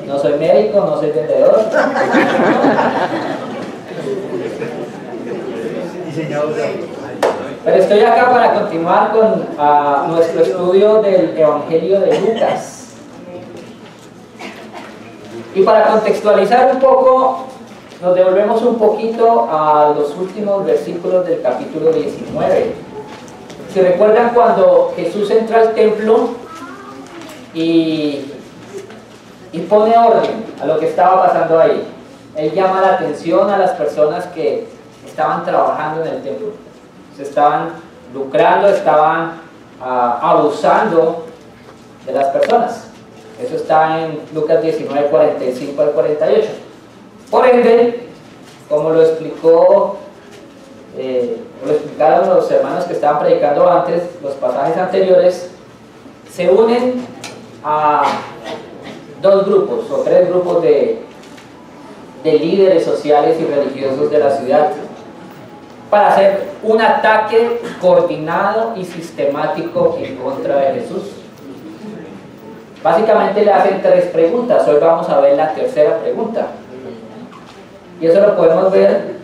No soy médico, no soy vendedor. Pero estoy acá para continuar con nuestro estudio del Evangelio de Lucas. Y para contextualizar un poco, nos devolvemos un poquito a los últimos versículos del capítulo 19. ¿Se recuerdan cuando Jesús entra al templo y pone orden a lo que estaba pasando ahí? Él llama la atención a las personas que estaban trabajando en el templo. Se estaban lucrando, estaban abusando de las personas. Eso está en Lucas 19, 45 al 48. Por ende, como lo explicaron los hermanos que estaban predicando antes, los pasajes anteriores, se unen a dos grupos o tres grupos de líderes sociales y religiosos de la ciudad para hacer un ataque coordinado y sistemático en contra de Jesús. Básicamente le hacen tres preguntas. Hoy vamos a ver la tercera pregunta. Y eso lo podemos ver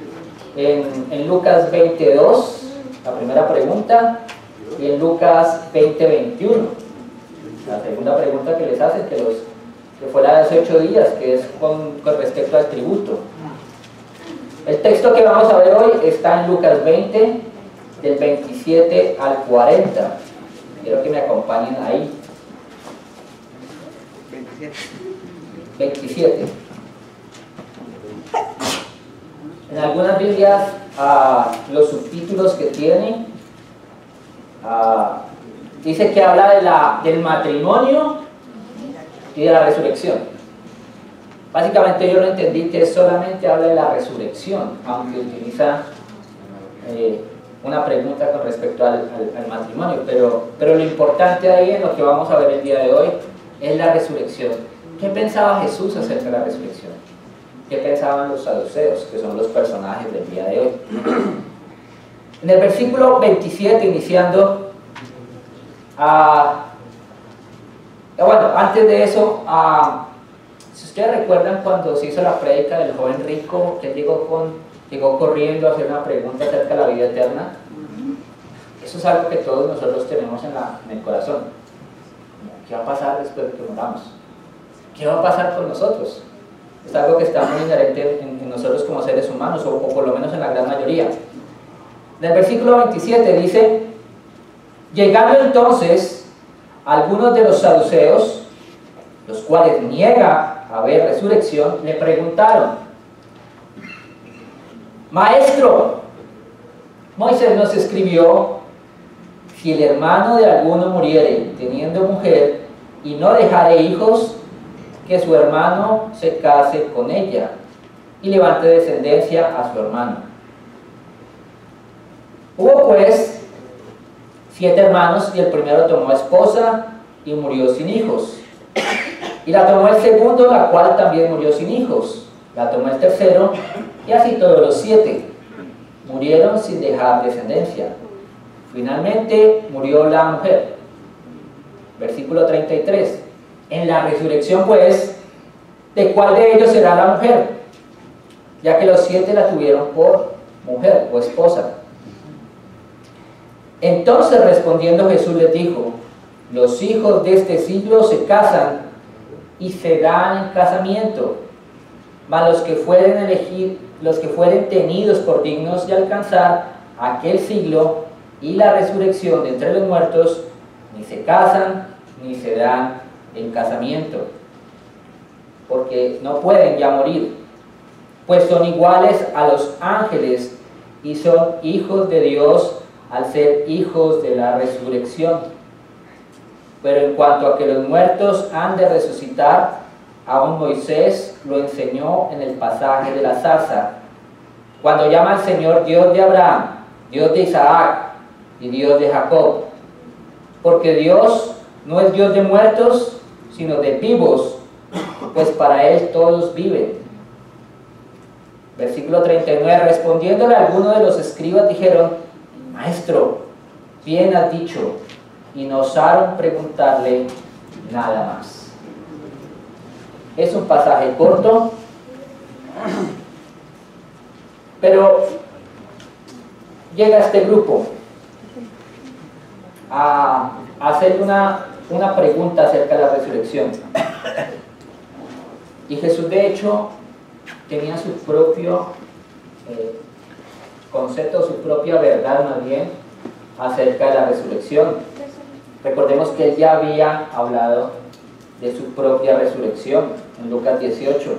en Lucas 22, la primera pregunta, y en Lucas 20, 21. La segunda pregunta que les hacen, que fue la de hace 8 días, que es con respecto al tributo. El texto que vamos a ver hoy está en Lucas 20, del 27 al 40. Quiero que me acompañen ahí. 27. En algunas Biblias, los subtítulos que tiene, dice que habla del matrimonio y de la resurrección. Básicamente yo lo entendí que solamente habla de la resurrección, aunque utiliza una pregunta con respecto al matrimonio, pero lo importante ahí en lo que vamos a ver el día de hoy es la resurrección. ¿Qué pensaba Jesús acerca de la resurrección? ¿Qué pensaban los saduceos, que son los personajes del día de hoy? En el versículo 27, iniciando, bueno, antes de eso, si ustedes recuerdan cuando se hizo la prédica del joven rico, que llegó corriendo a hacer una pregunta acerca de la vida eterna, eso es algo que todos nosotros tenemos en el corazón. ¿Qué va a pasar después de que moramos? ¿Qué va a pasar con nosotros? Es algo que está muy inherente en nosotros como seres humanos, o por lo menos en la gran mayoría. En el versículo 27 dice: llegando entonces algunos de los saduceos, los cuales niega haber resurrección, le preguntaron: Maestro, Moisés nos escribió, si el hermano de alguno muriere teniendo mujer y no dejare hijos, que su hermano se case con ella y levante descendencia a su hermano. Hubo pues 7 hermanos, y el primero tomó esposa y murió sin hijos. Y la tomó el segundo, la cual también murió sin hijos. La tomó el tercero, y así todos los 7 murieron sin dejar descendencia. Finalmente murió la mujer. Versículo 33. En la resurrección, pues, ¿de cuál de ellos será la mujer? Ya que los 7 la tuvieron por mujer o esposa. Entonces, respondiendo Jesús les dijo: los hijos de este siglo se casan y se dan en casamiento, mas los que fueren tenidos por dignos de alcanzar aquel siglo y la resurrección de entre los muertos, ni se casan ni se dan en casamiento, porque no pueden ya morir, pues son iguales a los ángeles y son hijos de Dios al ser hijos de la resurrección. Pero en cuanto a que los muertos han de resucitar, aún Moisés lo enseñó en el pasaje de la zarza, cuando llama al Señor Dios de Abraham, Dios de Isaac y Dios de Jacob, porque Dios no es Dios de muertos, sino de vivos, pues para Él todos viven. Versículo 39, respondiéndole algunos de los escribas dijeron: Maestro, bien has dicho, y no osaron preguntarle nada más. Es un pasaje corto, pero llega este grupo a hacer una pregunta acerca de la resurrección. Y Jesús, de hecho, tenía su propio concepto, su propia verdad más bien, acerca de la resurrección. Recordemos que él ya había hablado de su propia resurrección en Lucas 18.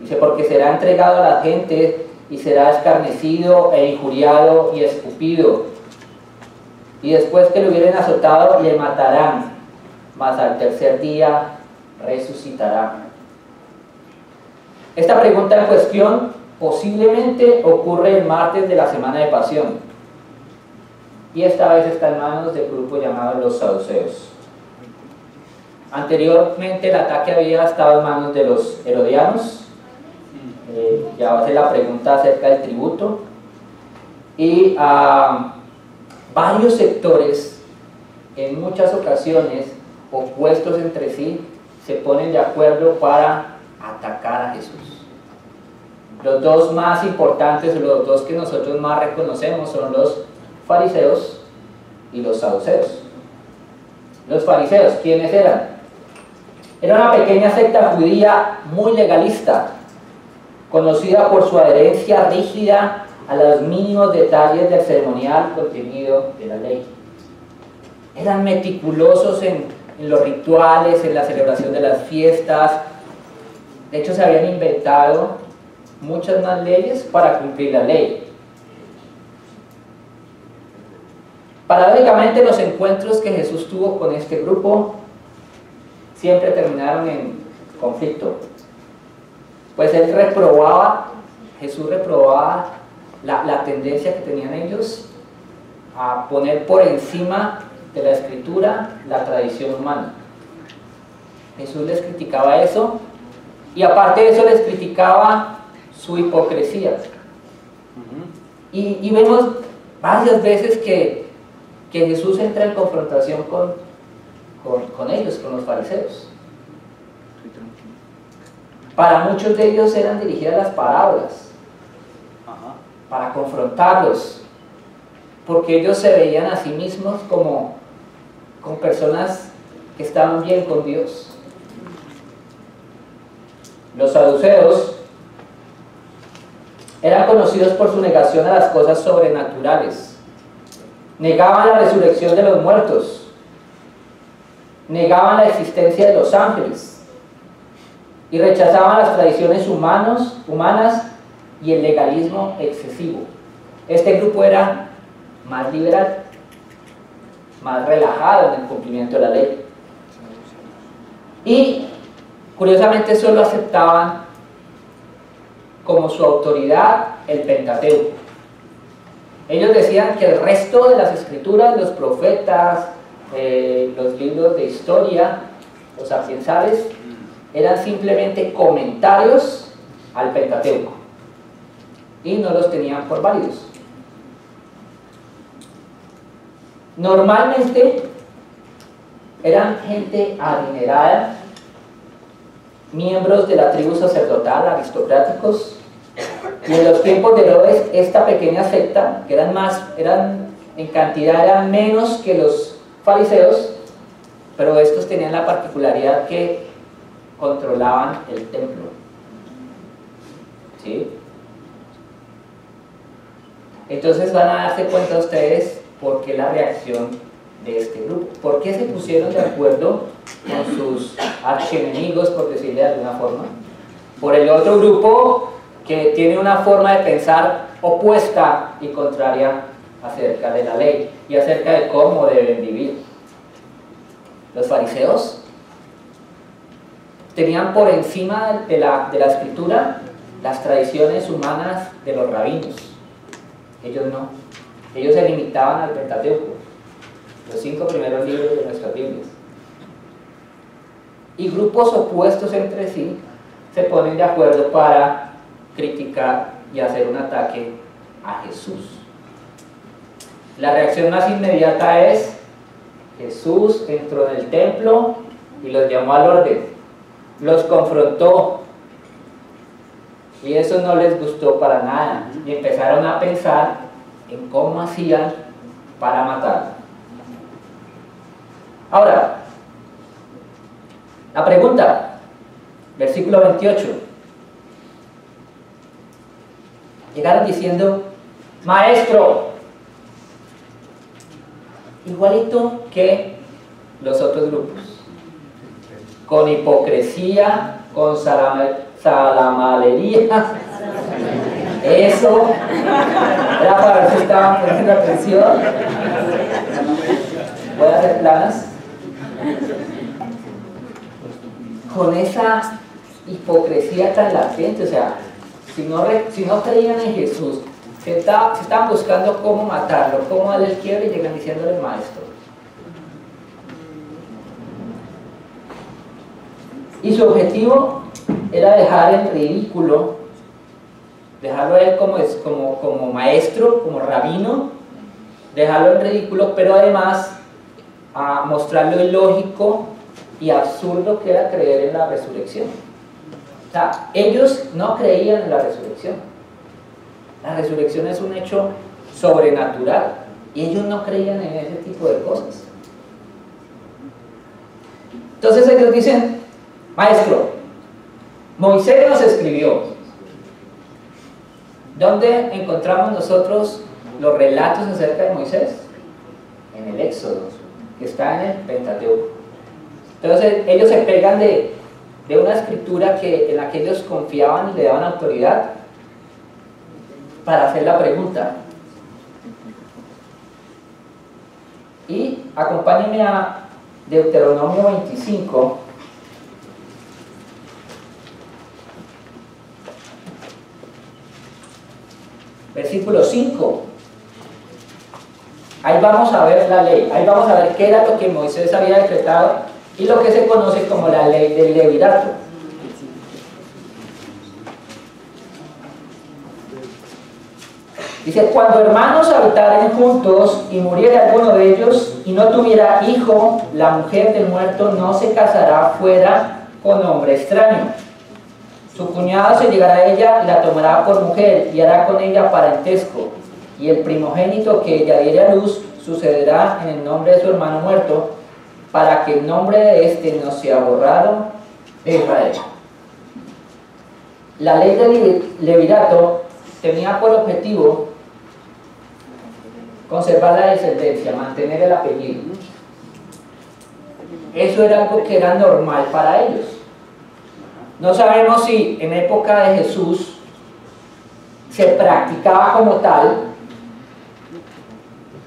Dice, porque será entregado a la gente y será escarnecido e injuriado y escupido. Y después que lo hubieren azotado, le matarán, mas al tercer día resucitará. Esta pregunta en cuestión posiblemente ocurre el martes de la semana de Pasión. Y esta vez está en manos del grupo llamado los saduceos. Anteriormente el ataque había estado en manos de los herodianos. Ya va a ser la pregunta acerca del tributo. Y varios sectores, en muchas ocasiones, opuestos entre sí, se ponen de acuerdo para atacar a Jesús. Los dos más importantes, los dos que nosotros más reconocemos, son los fariseos y los saduceos. Los fariseos, ¿quiénes eran? Era una pequeña secta judía muy legalista, conocida por su adherencia rígida a los mínimos detalles del ceremonial contenido de la ley. Eran meticulosos en los rituales, en la celebración de las fiestas. De hecho, se habían inventado muchas más leyes para cumplir la ley. Paradójicamente, los encuentros que Jesús tuvo con este grupo siempre terminaron en conflicto. Pues Jesús reprobaba la tendencia que tenían ellos a poner por encima de la Escritura la tradición humana. Jesús les criticaba eso, y aparte de eso les criticaba su hipocresía. Y vemos varias veces que Jesús entra en confrontación con ellos, con los fariseos. Para muchos de ellos eran dirigidas las parábolas para confrontarlos, porque ellos se veían a sí mismos como personas que estaban bien con Dios. Los saduceos eran conocidos por su negación a las cosas sobrenaturales. Negaban la resurrección de los muertos, negaban la existencia de los ángeles y rechazaban las tradiciones humanas y el legalismo excesivo. Este grupo era más liberal, más relajado en el cumplimiento de la ley. Y curiosamente solo aceptaban como su autoridad el Pentateuco. Ellos decían que el resto de las escrituras, los profetas, los libros de historia, los sapiensales, eran simplemente comentarios al Pentateuco y no los tenían por válidos. Normalmente eran gente adinerada, miembros de la tribu sacerdotal, aristocráticos, y en los tiempos de Herodes esta pequeña secta, que eran en cantidad eran menos que los fariseos, pero estos tenían la particularidad que controlaban el templo. ¿Sí? Entonces van a darse cuenta ustedes por qué la reacción de este grupo, por qué se pusieron de acuerdo con sus archienemigos, por decirle de alguna forma, por el otro grupo que tiene una forma de pensar opuesta y contraria acerca de la ley y acerca de cómo deben vivir. Los fariseos tenían por encima de la escritura las tradiciones humanas de los rabinos. Ellos no. Ellos se limitaban al Pentateuco, los 5 primeros libros de nuestras Biblias. Y grupos opuestos entre sí se ponen de acuerdo para criticar y hacer un ataque a Jesús. La reacción más inmediata es: Jesús entró en el templo y los llamó al orden. los confrontó y eso no les gustó para nada y empezaron a pensar en cómo hacían para matarlo. Ahora, la pregunta, versículo 28. Llegaron diciendo: Maestro, igualito que los otros grupos, con hipocresía, con salamalería. Eso era para ver si estaban poniendo atención. Voy a hacer planas. Con esa hipocresía tan latente, o sea, si no creían en Jesús, se estaban buscando cómo matarlo, cómo darle el quiebre, y llegan diciéndole: Maestro. Y su objetivo era dejar en ridículo, dejarlo a él como maestro, como rabino, dejarlo en ridículo, pero además a mostrar lo ilógico y absurdo que era creer en la resurrección. O sea, ellos no creían en la resurrección. La resurrección es un hecho sobrenatural y ellos no creían en ese tipo de cosas. Entonces ellos dicen: Maestro, Moisés nos escribió. ¿Dónde encontramos nosotros los relatos acerca de Moisés? En el Éxodo, que está en el Pentateuco. Entonces ellos se pegan de una escritura en la que ellos confiaban y le daban autoridad para hacer la pregunta. Y acompáñenme a Deuteronomio 25. Versículo 5. Ahí vamos a ver la ley, ahí vamos a ver qué era lo que Moisés había decretado y lo que se conoce como la ley del levirato. Dice: cuando hermanos habitaren juntos y muriera alguno de ellos y no tuviera hijo, la mujer del muerto no se casará fuera con hombre extraño. Su cuñado se llegará a ella y la tomará por mujer y hará con ella parentesco, y el primogénito que ella diere a luz sucederá en el nombre de su hermano muerto, para que el nombre de éste no sea borrado de Israel. La ley del levirato tenía por objetivo conservar la descendencia, mantener el apellido. Eso era algo que era normal para ellos. No sabemos si en época de Jesús se practicaba como tal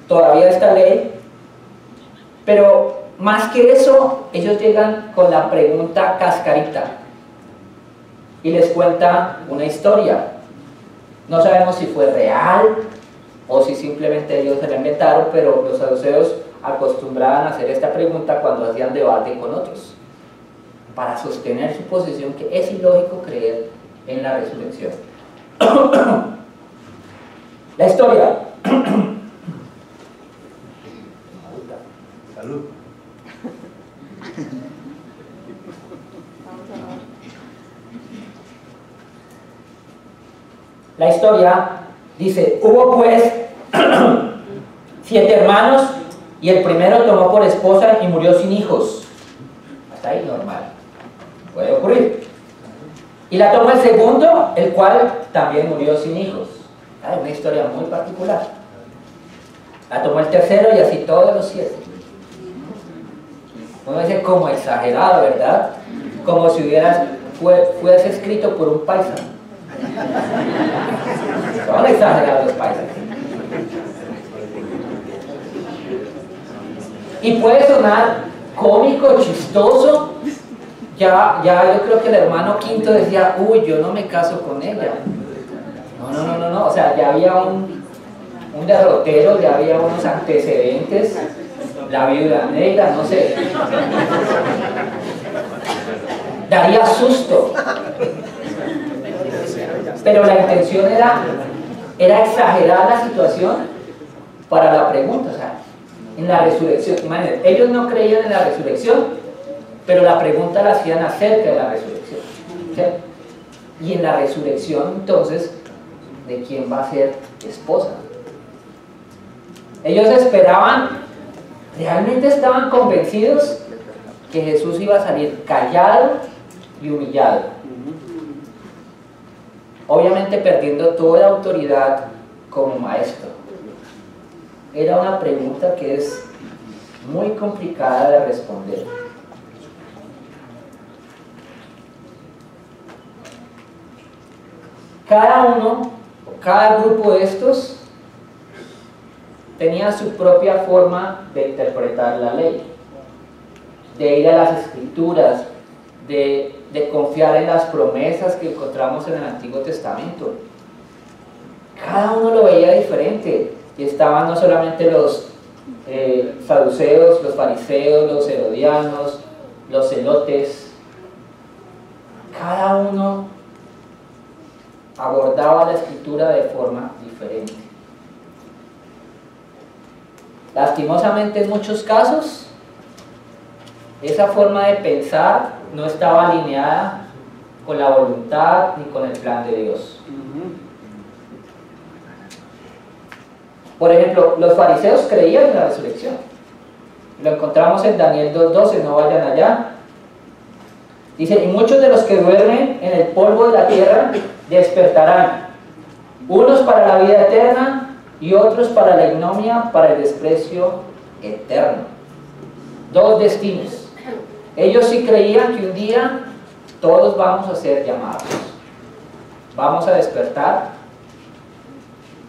todavía esta ley, pero más que eso, ellos llegan con la pregunta cascarita y les cuenta una historia. No sabemos si fue real o si simplemente ellos se la inventaron, pero los saduceos acostumbraban a hacer esta pregunta cuando hacían debate con otros, para sostener su posición que es ilógico creer en la resurrección. La historia. Salud. La historia dice: hubo pues 7 hermanos y el primero tomó por esposa y murió sin hijos. Hasta ahí normal, puede ocurrir. Y la tomó el segundo, el cual también murió sin hijos. Es una historia muy particular. La tomó el tercero y así todos los 7. Uno dice como exagerado, ¿verdad? Como si fuese escrito por un paisano. Son exagerados los paisanos. Y puede sonar cómico, chistoso. Ya yo creo que el hermano quinto decía: uy, yo no me caso con ella. No. O sea, ya había un derrotero, ya había unos antecedentes. La viuda negra, no sé. Daría susto. Pero la intención era exagerar la situación para la pregunta. O sea, en la resurrección, imagínense, ellos no creían en la resurrección, pero la pregunta la hacían acerca de la resurrección. ¿Sí? Y en la resurrección, entonces, ¿de quién va a ser esposa? Ellos esperaban, realmente estaban convencidos que Jesús iba a salir callado y humillado, obviamente perdiendo toda autoridad como maestro. Era una pregunta que es muy complicada de responder. Cada uno, cada grupo de estos tenía su propia forma de interpretar la ley, de ir a las escrituras, de confiar en las promesas que encontramos en el Antiguo Testamento. Cada uno lo veía diferente, y estaban no solamente los saduceos, los fariseos, los herodianos, los celotes. Cada uno abordaba la escritura de forma diferente. Lastimosamente, en muchos casos, esa forma de pensar no estaba alineada con la voluntad ni con el plan de Dios. Por ejemplo, los fariseos creían en la resurrección. Lo encontramos en Daniel 2:12, no vayan allá. Dice, y muchos de los que duermen en el polvo de la tierra despertarán, unos para la vida eterna y otros para la ignominia, para el desprecio eterno. Dos destinos. Ellos sí creían que un día todos vamos a ser llamados, vamos a despertar,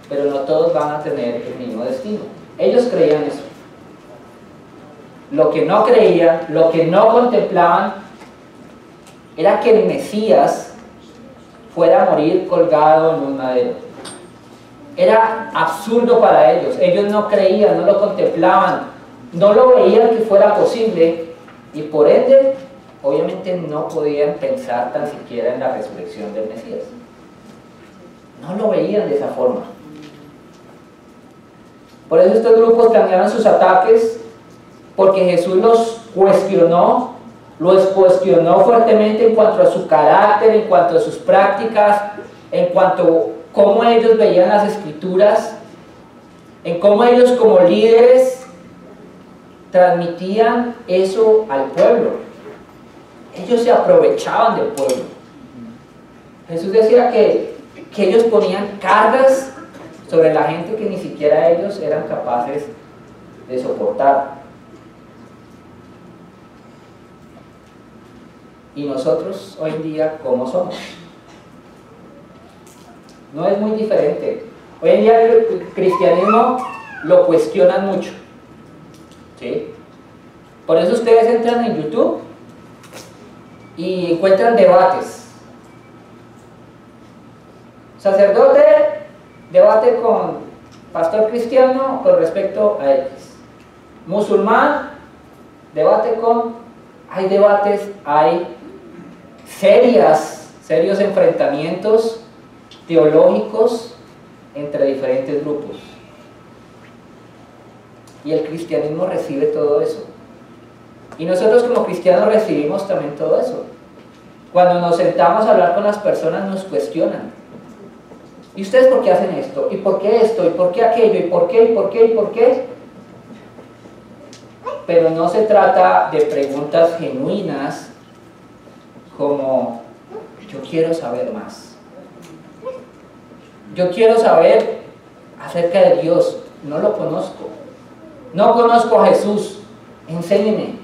pero no todos van a tener el mismo destino. Ellos creían eso. Lo que no creían, lo que no contemplaban, era que el Mesías fuera a morir colgado en un madero. Era absurdo para ellos. Ellos no creían, no lo contemplaban, no lo veían que fuera posible, y por ende, obviamente no podían pensar tan siquiera en la resurrección del Mesías. No lo veían de esa forma. Por eso estos grupos planearon sus ataques, porque Jesús los cuestionó fuertemente en cuanto a su carácter, en cuanto a sus prácticas, en cuanto a cómo ellos veían las escrituras, en cómo ellos como líderes transmitían eso al pueblo. Ellos se aprovechaban del pueblo. Jesús decía que ellos ponían cargas sobre la gente que ni siquiera ellos eran capaces de soportar. Y nosotros hoy en día, ¿cómo somos? No es muy diferente. Hoy en día el cristianismo lo cuestionan mucho, ¿sí? Por eso ustedes entran en YouTube y encuentran debates. Sacerdote debate con pastor cristiano con respecto a X. Musulmán debate con... Hay debates, hay serios enfrentamientos teológicos entre diferentes grupos. Y el cristianismo recibe todo eso. Y nosotros como cristianos recibimos también todo eso. Cuando nos sentamos a hablar con las personas nos cuestionan. ¿Y ustedes por qué hacen esto? ¿Y por qué esto? ¿Y por qué aquello? ¿Y por qué? ¿Y por qué? ¿Y por qué? Pero no se trata de preguntas genuinas como yo quiero saber más. Yo quiero saber acerca de Dios, no lo conozco. No conozco a Jesús, enséñeme.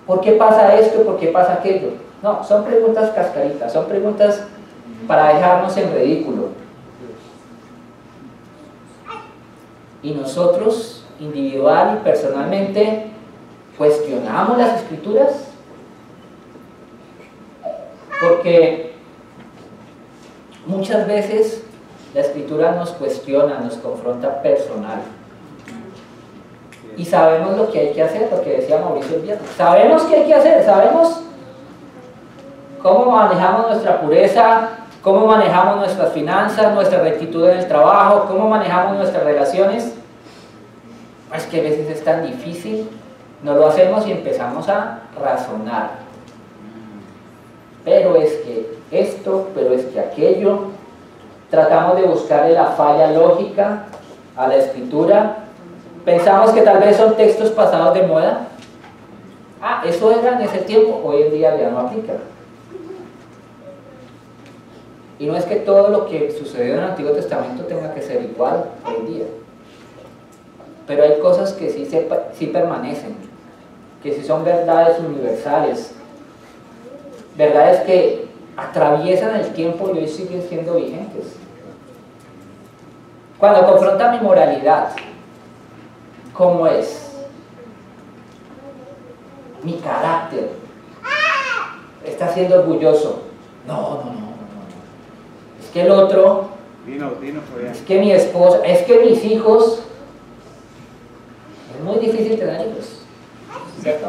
¿Por qué pasa esto? ¿Por qué pasa aquello? No, son preguntas cascaritas, son preguntas para dejarnos en ridículo. Y nosotros, individual y personalmente, cuestionamos las escrituras, porque muchas veces la escritura nos cuestiona, nos confronta personal, y sabemos lo que hay que hacer, lo que decía Mauricio el viernes. Sabemos qué hay que hacer, sabemos cómo manejamos nuestra pureza, cómo manejamos nuestras finanzas, nuestra rectitud en el trabajo, cómo manejamos nuestras relaciones. Es que a veces es tan difícil. No lo hacemos y empezamos a razonar. es que esto, pero es que aquello. Tratamos de buscarle la falla lógica a la escritura. Pensamos que tal vez son textos pasados de moda. Ah, eso era en ese tiempo, hoy en día ya no aplica. Y no es que todo lo que sucedió en el Antiguo Testamento tenga que ser igual hoy en día. Pero hay cosas que sí permanecen, que sí son verdades universales, verdades que atraviesan el tiempo y hoy siguen siendo vigentes. Cuando confronta mi moralidad, ¿cómo es? Mi carácter. ¿Está siendo orgulloso? No. Es que el otro, es que mi esposa, es que mis hijos. Es muy difícil tener hijos, ¿cierto?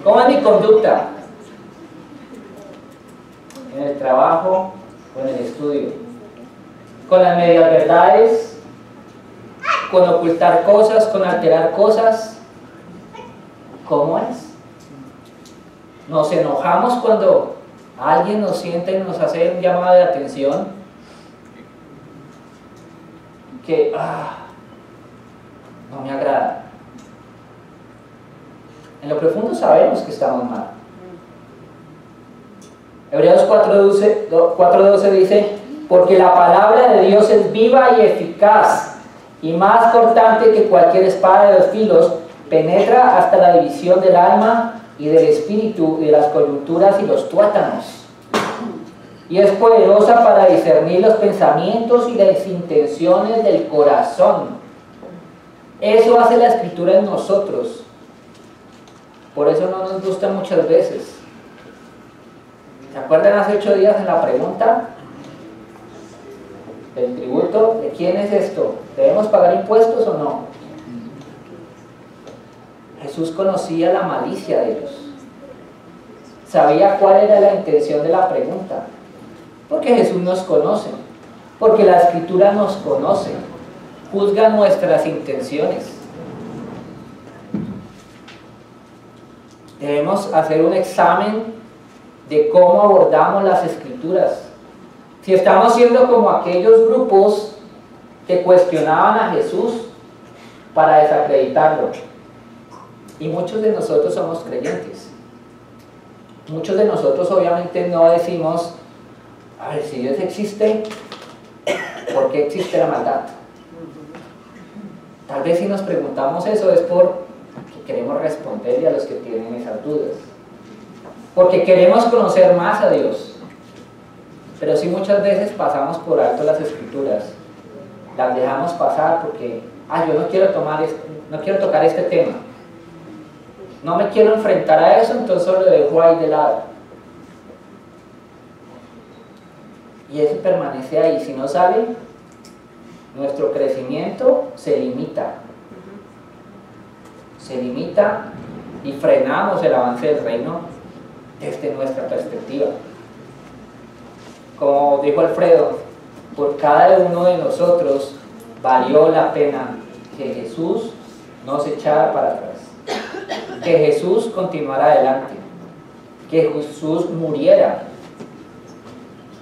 ¿Cómo es mi conducta? En el trabajo o en el estudio, con las medias verdades, con ocultar cosas, con alterar cosas. ¿Cómo es? Nos enojamos cuando alguien nos siente y nos hace un llamado de atención que no me agrada. En lo profundo sabemos que estamos mal. Hebreos 4:12 dice: porque la palabra de Dios es viva y eficaz, y más cortante que cualquier espada de dos filos, penetra hasta la división del alma y del espíritu, y de las coyunturas y los tuétanos, y es poderosa para discernir los pensamientos y las intenciones del corazón. Eso hace la Escritura en nosotros. Por eso no nos gusta muchas veces. ¿Se acuerdan hace 8 días en la pregunta del tributo? ¿De quién es esto? ¿Debemos pagar impuestos o no? Jesús conocía la malicia de ellos. Sabía cuál era la intención de la pregunta. Porque Jesús nos conoce. Porque la Escritura nos conoce. Juzga nuestras intenciones. Debemos hacer un examen de cómo abordamos las Escrituras. Si estamos siendo como aquellos grupos que cuestionaban a Jesús para desacreditarlo. Y muchos de nosotros somos creyentes. Muchos de nosotros obviamente no decimos: a ver, si Dios existe, ¿por qué existe la maldad? Tal vez si nos preguntamos eso es porque queremos responderle a los que tienen esas dudas. Porque queremos conocer más a Dios. Pero sí, muchas veces pasamos por alto las Escrituras. Las dejamos pasar porque yo no quiero tocar este tema. No me quiero enfrentar a eso, entonces lo dejo ahí de lado. Y eso permanece ahí. Si no sale, nuestro crecimiento se limita. Se limita y frenamos el avance del reino desde nuestra perspectiva. Como dijo Alfredo, por cada uno de nosotros valió la pena que Jesús no se echara para atrás, que Jesús continuara adelante, que Jesús muriera,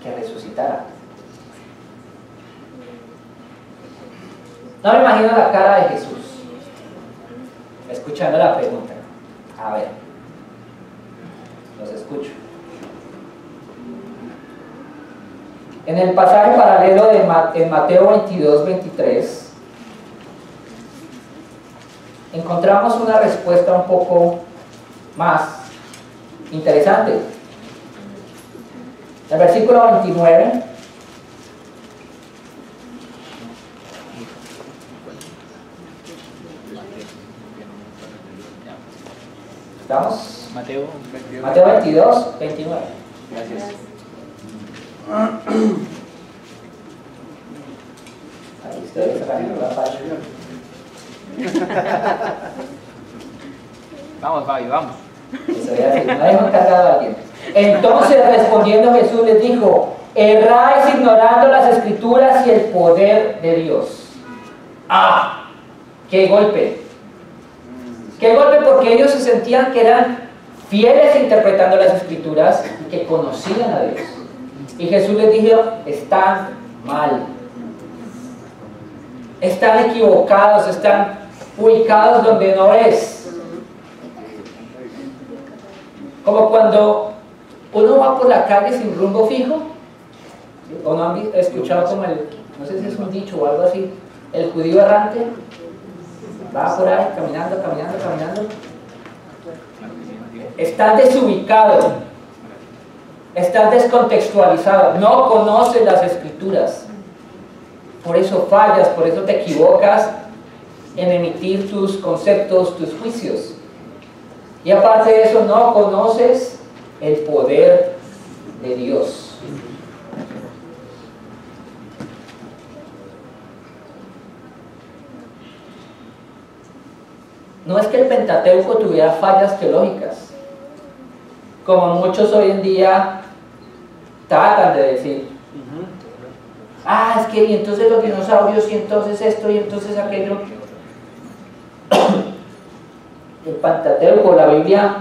que resucitara. No me imagino la cara de Jesús escuchando la pregunta. A ver, los escucho. En el pasaje paralelo en Mateo 22-23 encontramos una respuesta un poco más interesante. El versículo 29 ¿estamos? Mateo 22-29. Gracias. Ahí ustedes sacando la página. Vamos, Fabio, vamos. Eso ya sí, no dejo encargado a alguien. Entonces respondiendo Jesús les dijo: erráis ignorando las Escrituras y el poder de Dios. ¡Ah! ¡Qué golpe! Qué golpe, porque ellos se sentían que eran fieles interpretando las Escrituras y que conocían a Dios. Y Jesús les dijo, están mal. Están equivocados, están ubicados donde no es. Como cuando uno va por la calle sin rumbo fijo, ¿sí? O no han escuchado como no sé si es un dicho o algo así, el judío errante, va por ahí caminando, caminando, caminando. Estás desubicado, estás descontextualizado, no conoces las Escrituras. Por eso fallas, por eso te equivocas en emitir tus conceptos, tus juicios. Y aparte de eso, no conoces el poder de Dios. No es que el Pentateuco tuviera fallas teológicas, como muchos hoy en día tratan de decir. Es que y entonces los dinosaurios, y entonces esto, y entonces aquello. El Pentateuco, la Biblia,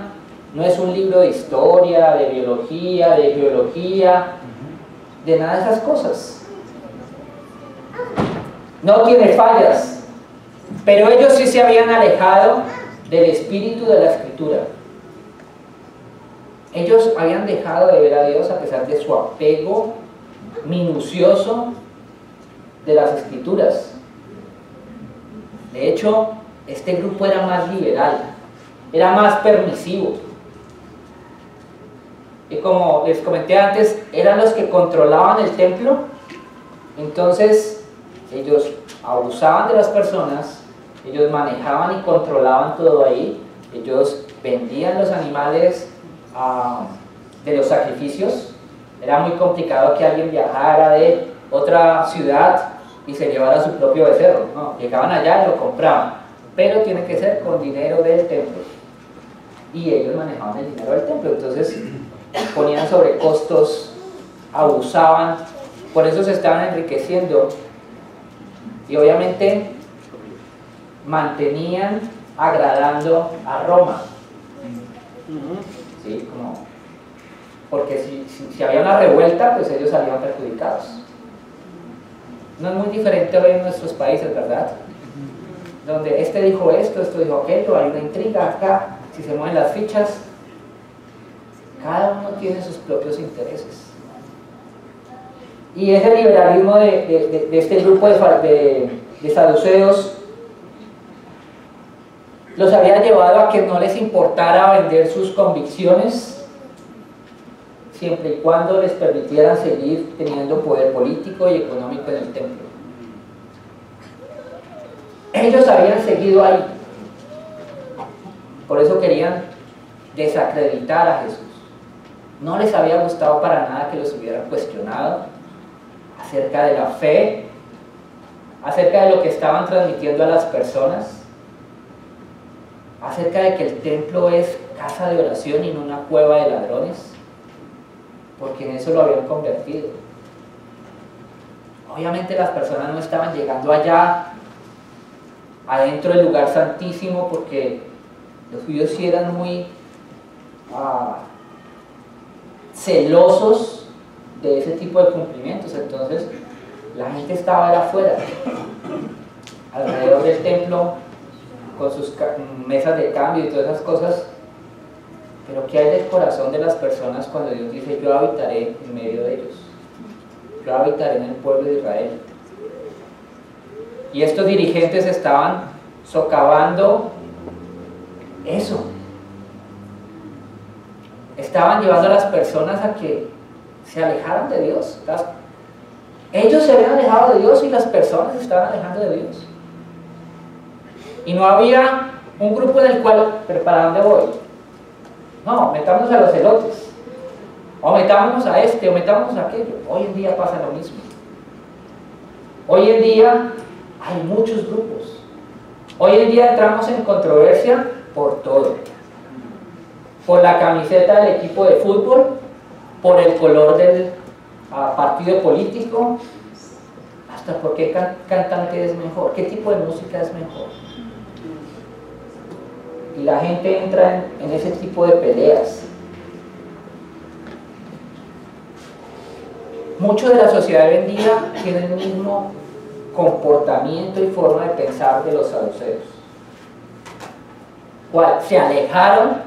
no es un libro de historia, de biología, de geología, de nada de esas cosas. No tiene fallas, pero ellos sí se habían alejado del espíritu de la Escritura. Ellos habían dejado de ver a Dios a pesar de su apego minucioso de las Escrituras. De hecho, este grupo era más liberal, era más permisivo. Y como les comenté antes, eran los que controlaban el templo. Entonces, ellos abusaban de las personas, ellos manejaban y controlaban todo ahí, ellos vendían los animales de los sacrificios. Era muy complicado que alguien viajara de otra ciudad y se llevara su propio becerro. No, llegaban allá y lo compraban, pero tiene que ser con dinero del templo. Y ellos manejaban el dinero del templo, entonces ponían sobrecostos, abusaban, por eso se estaban enriqueciendo. Y obviamente mantenían agradando a Roma. ¿Sí? Porque si había una revuelta, pues ellos salían perjudicados. No es muy diferente hoy en nuestros países, ¿verdad? Donde este dijo esto, esto dijo aquello, hay una intriga acá, si se mueven las fichas, cada uno tiene sus propios intereses. Y ese liberalismo de este grupo de saduceos los había llevado a que no les importara vender sus convicciones, siempre y cuando les permitieran seguir teniendo poder político y económico en el templo. Ellos habían seguido ahí, por eso querían desacreditar a Jesús. No les había gustado para nada que los hubieran cuestionado acerca de la fe, acerca de lo que estaban transmitiendo a las personas, acerca de que el templo es casa de oración y no una cueva de ladrones, porque en eso lo habían convertido. Obviamente las personas no estaban llegando allá adentro del lugar santísimo, porque los judíos sí eran muy celosos de ese tipo de cumplimientos. Entonces la gente estaba allá afuera, alrededor del templo, con sus mesas de cambio y todas esas cosas. Pero ¿qué hay del corazón de las personas cuando Dios dice: yo habitaré en medio de ellos, yo habitaré en el pueblo de Israel? Y estos dirigentes estaban socavando eso, estaban llevando a las personas a que se alejaran de Dios. Ellos se habían alejado de Dios y las personas se estaban alejando de Dios. Y no había un grupo en el cual, ¿pero para dónde voy? No, metámonos a los elotes, o metámonos a este, o metámonos a aquello. Hoy en día pasa lo mismo. Hoy en día hay muchos grupos. Hoy en día entramos en controversia por todo. Por la camiseta del equipo de fútbol, por el color del partido político, hasta por qué cantante es mejor, qué tipo de música es mejor. y la gente entra en ese tipo de peleas. Mucho de la sociedad de hoy en día tiene el mismo comportamiento y forma de pensar de los saduceos. Se alejaron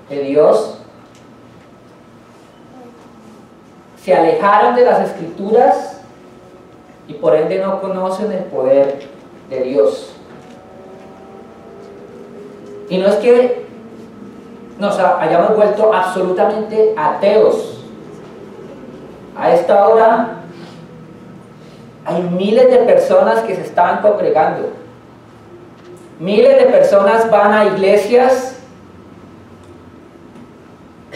de Dios, se alejaron de las Escrituras y por ende no conocen el poder de Dios. Y no es que nos hayamos vuelto absolutamente ateos. A esta hora hay miles de personas que se estaban congregando. Miles de personas van a iglesias,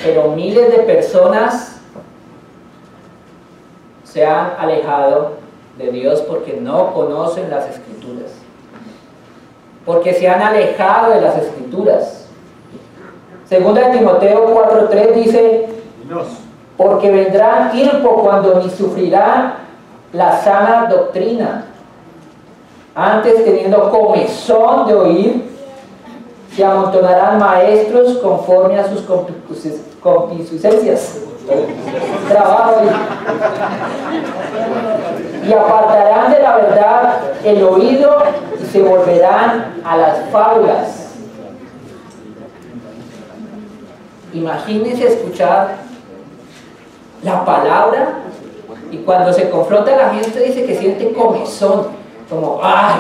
pero miles de personas se han alejado de Dios porque no conocen las Escrituras. Porque se han alejado de las Escrituras. Segunda de Timoteo 4:3 dice: porque vendrá tiempo cuando ni sufrirán la sana doctrina. Antes, teniendo comezón de oír, se amontonarán maestros conforme a sus concupiscencias. Trabajo. Y apartarán de la verdad el oído y se volverán a las fábulas. Imagínense escuchar la palabra y cuando se confronta la gente dice que siente comezón, como ¡ay!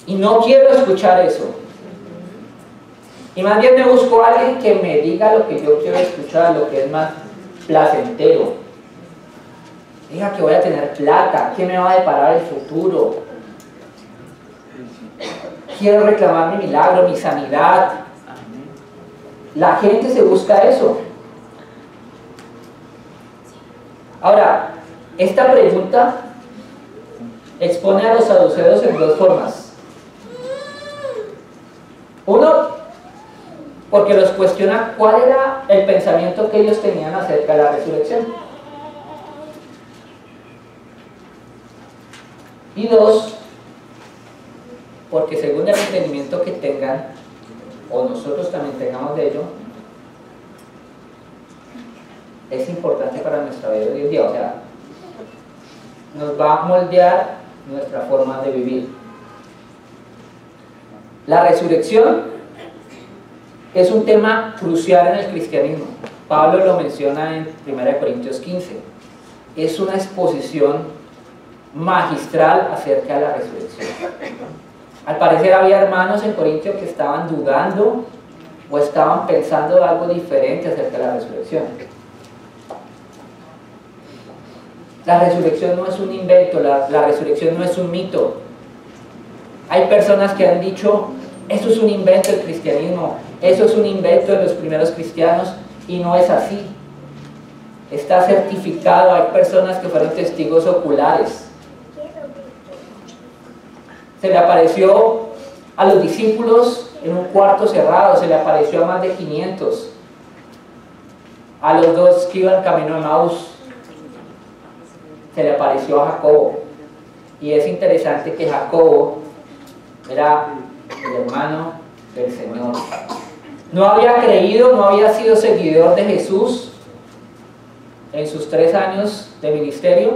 Y no quiero escuchar eso. Y más bien me busco a alguien que me diga lo que yo quiero escuchar, lo que es más placentero. Diga que voy a tener plata, que me va a deparar el futuro. Quiero reclamar mi milagro, mi sanidad. La gente se busca eso. Ahora, esta pregunta expone a los saduceos en dos formas. Uno, porque los cuestiona cuál era el pensamiento que ellos tenían acerca de la resurrección. Y dos, porque según el entendimiento que tengan, o nosotros también tengamos de ello, es importante para nuestra vida de hoy en día. O sea, nos va a moldear nuestra forma de vivir. La resurrección es un tema crucial en el cristianismo. Pablo lo menciona en 1 Corintios 15. Es una exposición magistral acerca de la resurrección. Al parecer había hermanos en Corintio que estaban dudando o estaban pensando algo diferente acerca de la resurrección. La resurrección no es un invento, la resurrección no es un mito. Hay personas que han dicho: eso es un invento del cristianismo, eso es un invento de los primeros cristianos, y no es así. Está certificado. Hay personas que fueron testigos oculares. Se le apareció a los discípulos en un cuarto cerrado, se le apareció a más de 500. A los dos que iban camino a Emaús, se le apareció a Jacobo. Y es interesante que Jacobo era el hermano del Señor. No había creído, no había sido seguidor de Jesús en sus 3 años de ministerio,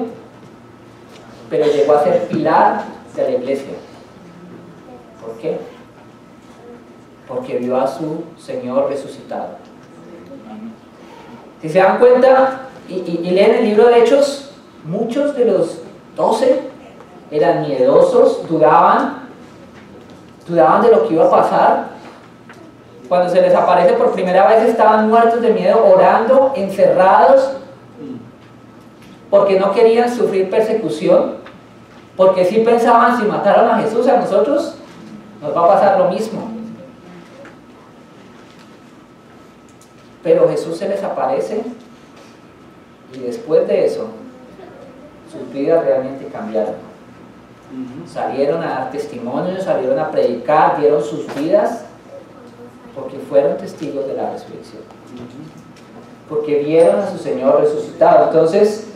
pero llegó a ser pilar de la iglesia. ¿Por qué? Porque vio a su Señor resucitado. Si se dan cuenta y leen el libro de Hechos, muchos de los 12 eran miedosos, dudaban de lo que iba a pasar. Cuando se les aparece por primera vez estaban muertos de miedo, orando, encerrados, porque no querían sufrir persecución, porque si pensaban: si mataron a Jesús, a nosotros nos va a pasar lo mismo. Pero Jesús se les aparece y después de eso sus vidas realmente cambiaron. Salieron a dar testimonio, salieron a predicar, dieron sus vidas porque fueron testigos de la resurrección, porque vieron a su Señor resucitado. Entonces,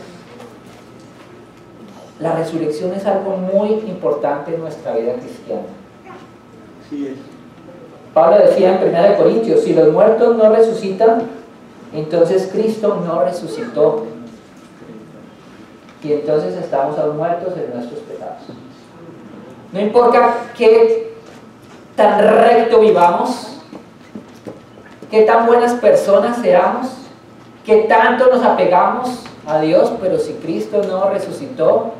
la resurrección es algo muy importante en nuestra vida cristiana. Sí es. Pablo decía en 1 Corintios, si los muertos no resucitan, entonces Cristo no resucitó. Y entonces estamos aún muertos en nuestros pecados. No importa qué tan recto vivamos, qué tan buenas personas seamos, qué tanto nos apegamos a Dios, pero si Cristo no resucitó,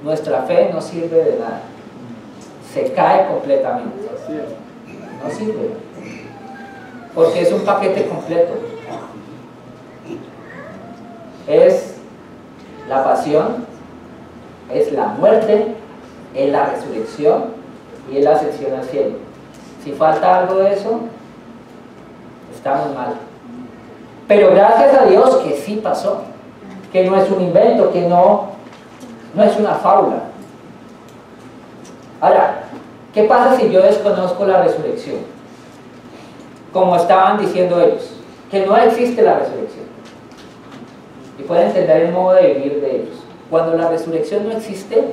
nuestra fe no sirve de nada. Se cae completamente. No sirve. Porque es un paquete completo. Es la pasión, es la muerte, es la resurrección y es la ascensión al cielo. Si falta algo de eso, estamos mal. Pero gracias a Dios que sí pasó, que no es un invento, que no es una fábula. Ahora, ¿qué pasa si yo desconozco la resurrección? Como estaban diciendo ellos, que no existe la resurrección. Y pueden entender el modo de vivir de ellos. Cuando la resurrección no existe,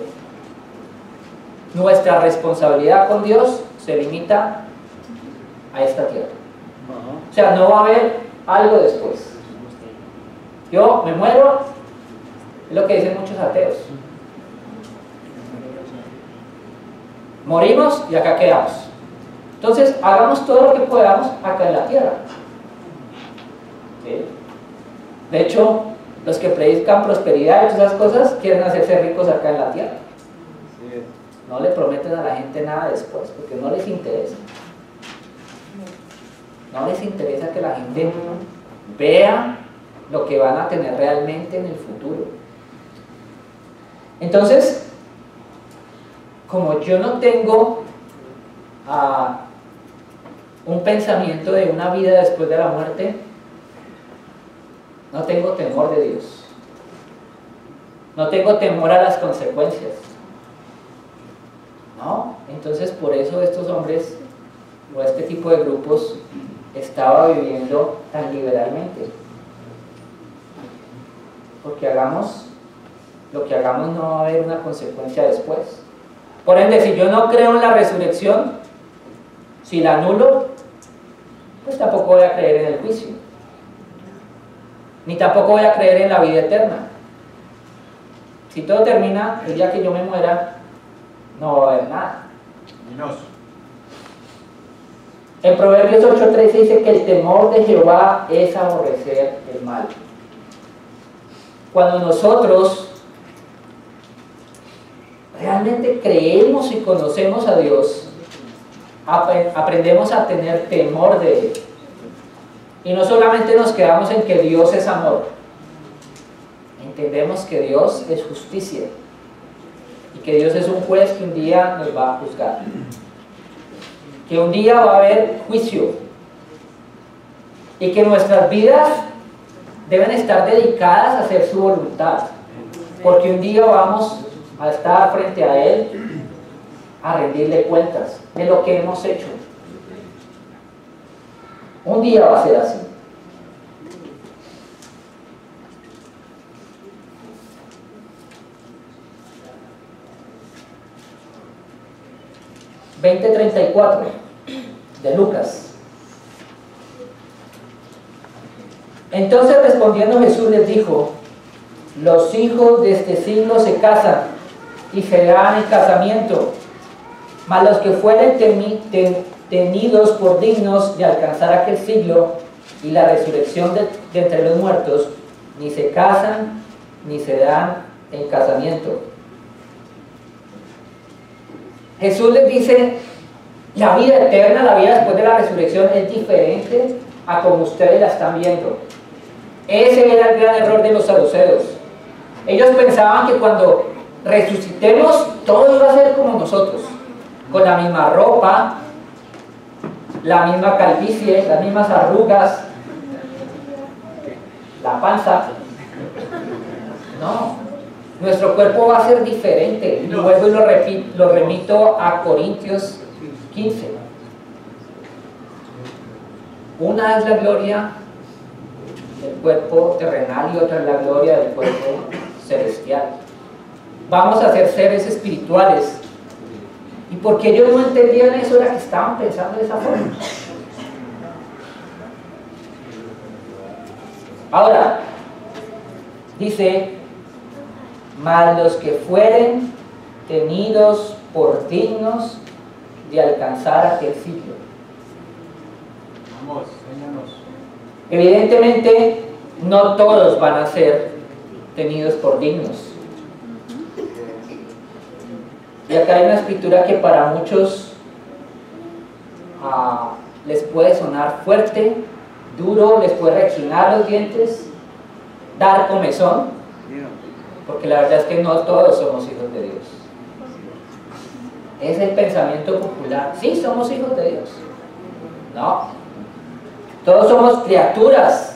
nuestra responsabilidad con Dios se limita a esta tierra. O sea, no va a haber algo después. Yo me muero, es lo que dicen muchos ateos. Morimos y acá quedamos. Entonces, hagamos todo lo que podamos acá en la tierra. ¿Sí? De hecho, los que predican prosperidad y todas esas cosas quieren hacerse ricos acá en la tierra. No le prometen a la gente nada después, porque no les interesa. No les interesa que la gente vea lo que van a tener realmente en el futuro. Entonces, como yo no tengo un pensamiento de una vida después de la muerte, no tengo temor de Dios. No tengo temor a las consecuencias. ¿No? Entonces por eso estos hombres o este tipo de grupos estaba viviendo tan liberalmente. Porque hagamos lo que hagamos, no va a haber una consecuencia después. Por ende, si yo no creo en la resurrección, si la anulo, pues tampoco voy a creer en el juicio. Ni tampoco voy a creer en la vida eterna. Si todo termina el día que yo me muera, no va a haber nada. En Proverbios 8:13 dice que el temor de Jehová es aborrecer el mal. Cuando nosotros realmente creemos y conocemos a Dios, aprendemos a tener temor de Él. Y no solamente nos quedamos en que Dios es amor, entendemos que Dios es justicia y que Dios es un juez que un día nos va a juzgar, que un día va a haber juicio y que nuestras vidas deben estar dedicadas a hacer su voluntad, porque un día vamos a estar frente a Él a rendirle cuentas de lo que hemos hecho. Un día va a ser así. (20:34) de Lucas. Entonces respondiendo Jesús les dijo: los hijos de este siglo se casan y se dan en casamiento, mas los que fueren tenidos por dignos de alcanzar aquel siglo y la resurrección de entre los muertos, ni se casan ni se dan en casamiento. Jesús les dice: la vida eterna, la vida después de la resurrección es diferente a como ustedes la están viendo. Ese era el gran error de los saduceos. Ellos pensaban que cuando resucitemos todo iba a ser como nosotros, con la misma ropa, la misma calvicie, las mismas arrugas, la panza. No, nuestro cuerpo va a ser diferente. Y luego lo remito a Corintios 15. Una es la gloria del cuerpo terrenal y otra es la gloria del cuerpo celestial. Vamos a ser seres espirituales Y porque ellos no entendían eso era que estaban pensando de esa forma. Ahora, dice, mas los que fueren tenidos por dignos de alcanzar aquel sitio. Vamos, enséñanos. Evidentemente, no todos van a ser tenidos por dignos. Y acá hay una escritura que para muchos les puede sonar fuerte, duro, les puede rechinar los dientes, dar comezón, porque la verdad es que no todos somos hijos de Dios. Es el pensamiento popular. Sí, somos hijos de Dios. No. Todos somos criaturas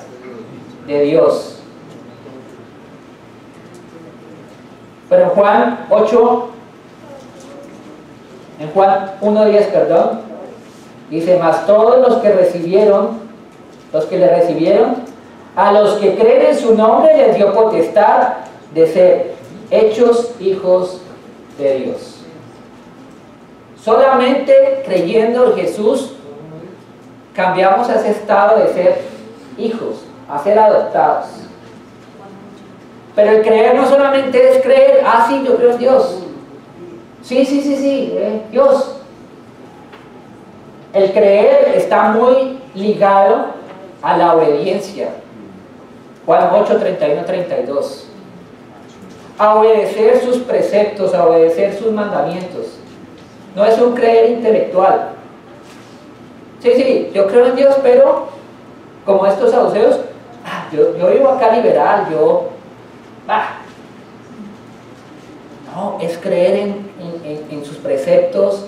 de Dios. Pero en Juan 8, en Juan 1:10, perdón, dice, mas todos los que le recibieron, a los que creen en su nombre les dio potestad de ser hechos hijos de Dios. Solamente creyendo en Jesús cambiamos a ese estado de ser hijos, a ser adoptados. Pero el creer no solamente es creer, sí, yo creo en Dios. Sí, Dios. El creer está muy ligado a la obediencia. Juan 8, 31, 32. A obedecer sus preceptos, a obedecer sus mandamientos. No es un creer intelectual. Sí, yo creo en Dios, pero como estos saduceos, yo vivo acá liberal, no, es creer en sus preceptos,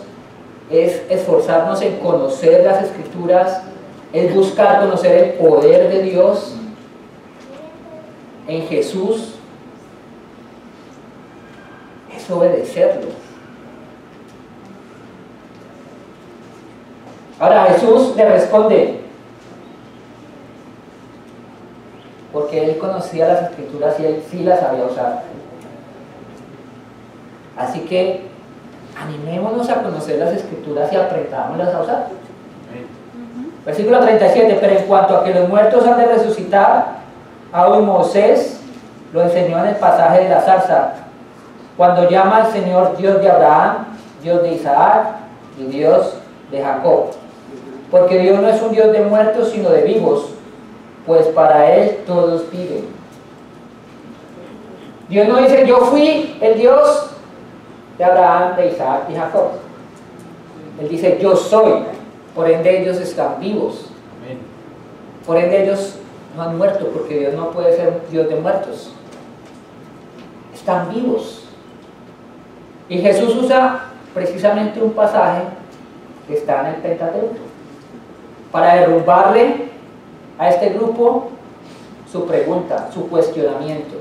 es esforzarnos en conocer las Escrituras, es buscar conocer el poder de Dios en Jesús, es obedecerlo. Ahora Jesús le responde, porque él conocía las Escrituras y él sí las sabía usar. Así que animémonos a conocer las Escrituras y aprendámoslas a usar. Versículo 37, pero en cuanto a que los muertos han de resucitar, aún Moisés lo enseñó en el pasaje de la zarza, cuando llama al Señor Dios de Abraham, Dios de Isaac y Dios de Jacob. Porque Dios no es un Dios de muertos, sino de vivos, pues para Él todos viven. Dios no dice, yo fui el Dios de Abraham, de Isaac y Jacob. Él dice, yo soy, por ende ellos están vivos. Por ende ellos no han muerto, porque Dios no puede ser Dios de muertos. Están vivos. Y Jesús usa precisamente un pasaje que está en el Pentateuco para derrumbarle a este grupo su pregunta, su cuestionamiento.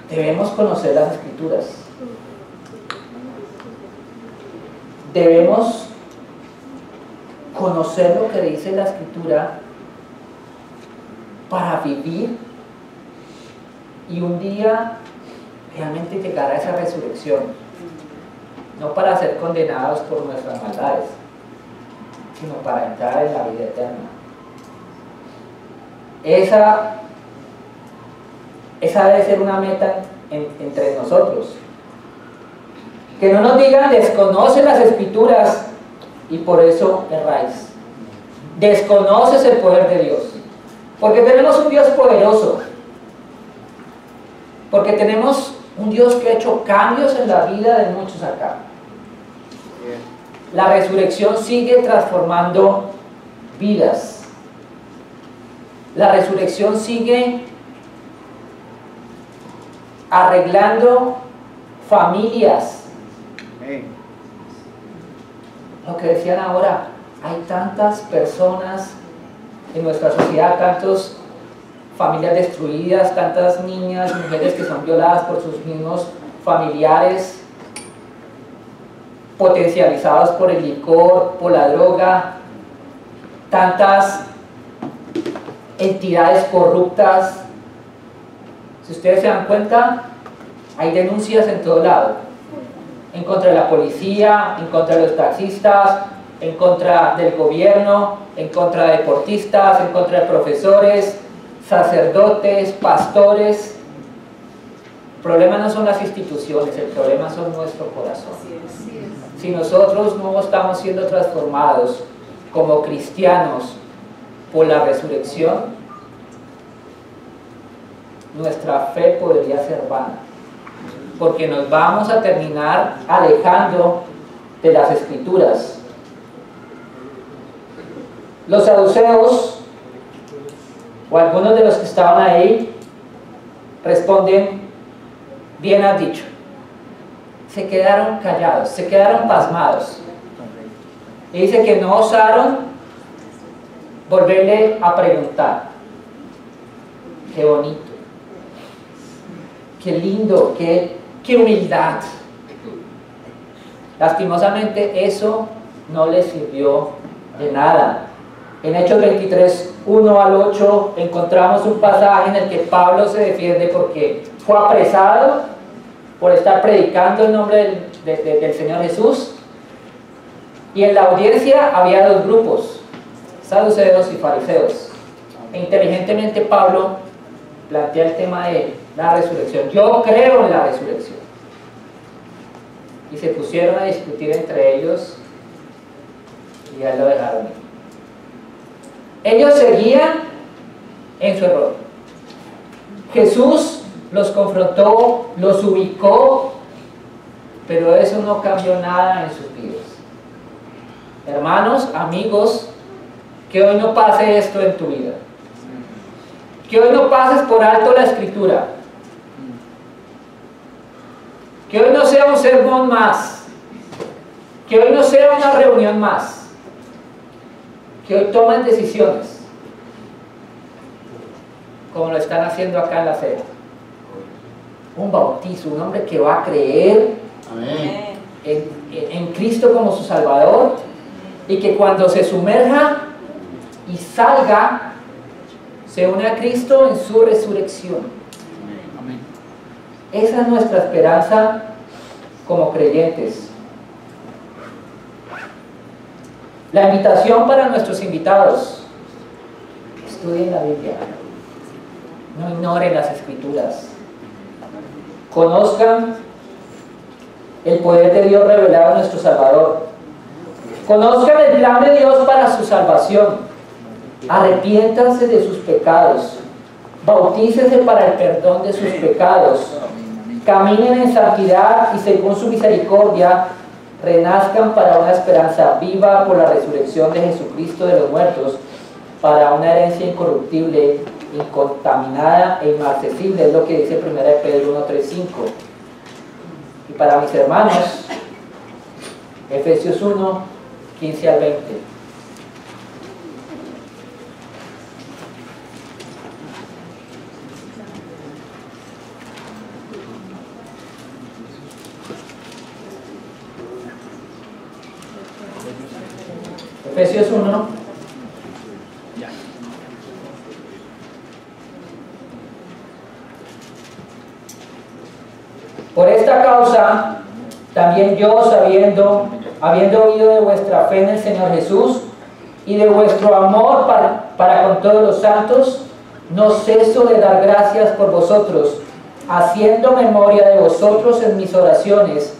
Debemos conocer las Escrituras. Debemos conocer lo que dice la Escritura para vivir y un día realmente llegar a esa resurrección. No para ser condenados por nuestras maldades, sino para entrar en la vida eterna. Esa debe ser una meta entre nosotros. Que no nos digan, desconoces las Escrituras y por eso erráis. Desconoces el poder de Dios. Porque tenemos un Dios poderoso. Porque tenemos un Dios que ha hecho cambios en la vida de muchos acá. La resurrección sigue transformando vidas. La resurrección sigue arreglando familias. Lo que decían ahora, hay tantas personas en nuestra sociedad, tantas familias destruidas, tantas niñas, mujeres que son violadas por sus mismos familiares, potencializados por el licor, por la droga, tantas entidades corruptas. Si ustedes se dan cuenta, Hay denuncias en todo lado, en contra de la policía, en contra de los taxistas, en contra del gobierno, en contra de deportistas, en contra de profesores, sacerdotes, pastores. El problema no son las instituciones, el problema son nuestro corazón. Si nosotros no estamos siendo transformados como cristianos por la resurrección, nuestra fe podría ser vana, porque nos vamos a terminar alejando de las Escrituras. Los saduceos, o algunos de los que estaban ahí, responden: bien has dicho. Se quedaron callados, se quedaron pasmados. Y dice que no osaron volverle a preguntar. Qué bonito, qué lindo, qué humildad. Lastimosamente eso no les sirvió de nada. En Hechos 23, 1 al 8 encontramos un pasaje en el que Pablo se defiende porque fue apresado por estar predicando el nombre del Señor Jesús, y en la audiencia había dos grupos, saduceos y fariseos, e inteligentemente Pablo plantea el tema de la resurrección. Yo creo en la resurrección, y se pusieron a discutir entre ellos y a él lo dejaron ir. Ellos seguían en su error. Jesús los confrontó, los ubicó, pero eso no cambió nada en sus vidas. Hermanos, amigos, que hoy no pase esto en tu vida. Que hoy no pases por alto la Escritura. Que hoy no sea un sermón más. Que hoy no sea una reunión más. Que hoy tomen decisiones, como lo están haciendo acá en la sede. Un bautizo, un hombre que va a creer en Cristo como su Salvador, y que cuando se sumerja y salga, se une a Cristo en su resurrección. Amén. Esa es nuestra esperanza como creyentes. La invitación para nuestros invitados: estudien la Biblia, no ignoren las Escrituras, conozcan el poder de Dios revelado en nuestro Salvador, conozcan el plan de Dios para su salvación, arrepiéntanse de sus pecados, bautícense para el perdón de sus pecados, caminen en santidad y según su misericordia renazcan para una esperanza viva por la resurrección de Jesucristo de los muertos, para una herencia incorruptible, incontaminada e inmarcesible, es lo que dice 1 Pedro 1, 3, 5. Y para mis hermanos, Efesios 1, 15 al 20. Efesios 1. Por esta causa, también yo, habiendo oído de vuestra fe en el Señor Jesús y de vuestro amor para con todos los santos, no ceso de dar gracias por vosotros, haciendo memoria de vosotros en mis oraciones,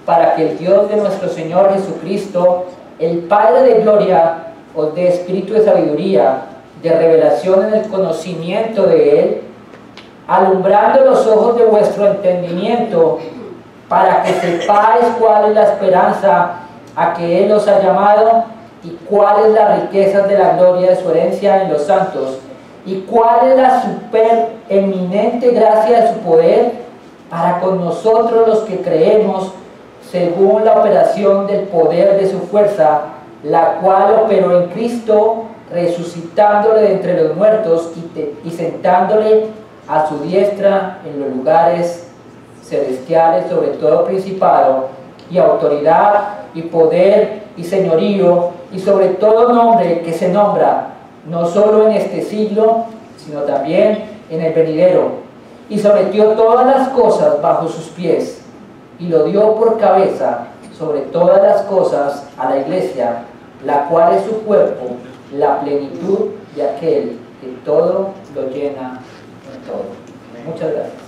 para que el Dios de nuestro Señor Jesucristo, el Padre de gloria, os dé espíritu de sabiduría, de revelación en el conocimiento de Él, alumbrando los ojos de vuestro entendimiento, para que sepáis cuál es la esperanza a que Él os ha llamado, y cuáles las riquezas de la gloria de su herencia en los santos, y cuál es la supereminente gracia de su poder para con nosotros los que creemos, según la operación del poder de su fuerza, la cual operó en Cristo, resucitándole de entre los muertos y sentándole a su diestra en los lugares celestiales, sobre todo principado y autoridad y poder y señorío, y sobre todo nombre que se nombra, no solo en este siglo, sino también en el venidero. y sometió todas las cosas bajo sus pies, y lo dio por cabeza sobre todas las cosas a la iglesia, la cual es su cuerpo, la plenitud de aquel que todo lo llena en todo. Muchas gracias.